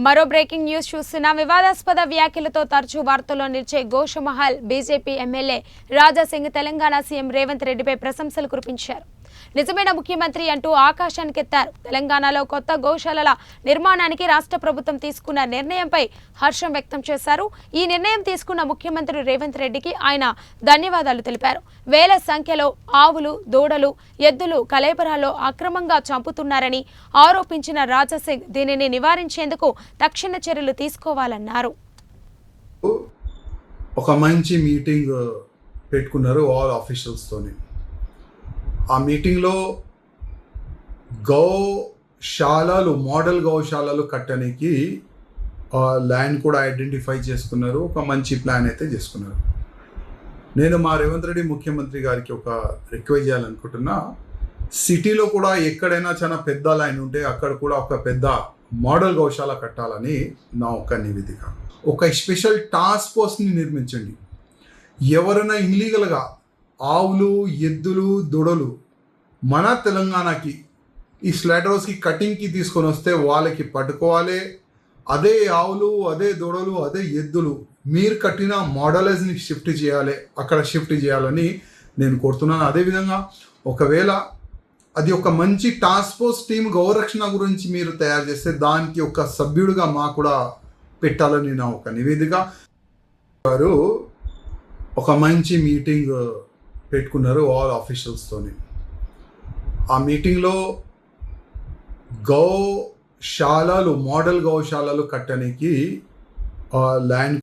మరో breaking news చూస్తున్న వివాదాస్పద వ్యాఖ్యలతో తరచూ వార్తల్లో నిలిచే Goshamahal BJP MLA Raja Singh Telangana CM Revanth రెడ్డిపై ప్రశంసలు కురిపించారు. నిజమైన ముఖ్యమంత్రి అంటూ ఆకాశానికెత్తారు. తెలంగాణలో కొత్త గోశాలల నిర్మాణానికి రాష్ట్ర ప్రభుత్వం తీసుకున్న నిర్ణయంపై హర్షం వ్యక్తం చేశారు. ఈ నిర్ణయం తీసుకున్న ముఖ్యమంత్రి రేవంత్ రెడ్డికి ఆయన ధన్యవాదాలు తెలిపారు. వేల సంఖ్యలో ఆవులు, దూడలు, ఎద్దులు కలేబరాల్లో అక్రమంగా చంపుతున్నారని ఆరోపించిన రాజాసింగ్ దీనిని నివారించేందుకు తక్షణ చర్యలు తీసుకోవాలన్నారు. ఒక మంచి మీటింగ్ పెట్టుకున్నారు ఆల్ ఆఫీషియల్స్ తోని. ఆ మీటింగ్లో గౌశాలలు మోడల్ గౌశాలలు కట్టడానికి ల్యాండ్ కూడా ఐడెంటిఫై చేసుకున్నారు. ఒక మంచి ప్లాన్ అయితే చేసుకున్నారు. నేను మా రేవంత్ రెడ్డి ముఖ్యమంత్రి గారికి ఒక రిక్వెస్ట్ చేయాలనుకుంటున్నా, సిటీలో కూడా ఎక్కడైనా చాలా పెద్ద లైన్ ఉంటే అక్కడ కూడా ఒక పెద్ద మోడల్ గౌశాల కట్టాలని నా ఒక నివేదిక. ఒక స్పెషల్ టాస్క్ ఫోర్స్ని నిర్మించండి. ఎవరైనా ఇల్లీగల్గా ఆవులు, ఎద్దులు, దూడలు మన తెలంగాణకి ఈ స్లాటర్ హౌస్కి కటింగ్కి తీసుకొని వస్తే వాళ్ళకి పట్టుకోవాలి. అదే ఆవులు, అదే దూడలు, అదే ఎద్దులు మీరు కట్టిన మోడలైజ్ని షిఫ్ట్ చేయాలి, అక్కడ షిఫ్ట్ చేయాలని నేను కోరుతున్నాను. అదేవిధంగా ఒకవేళ అది ఒక మంచి టాస్క్ ఫోర్స్ టీమ్ గౌరక్షణ గురించి మీరు తయారు చేస్తే దానికి ఒక సభ్యుడిగా మా కూడా పెట్టాలని నా ఒక నివేదిక. వారు ఒక మంచి మీటింగ్ పెట్టుకున్నారు ఆల్ ఆఫీషియల్స్తోని. ఆ మీటింగ్లో గౌశాలలు మోడల్ గౌశాలలు కట్టడానికి ల్యాండ్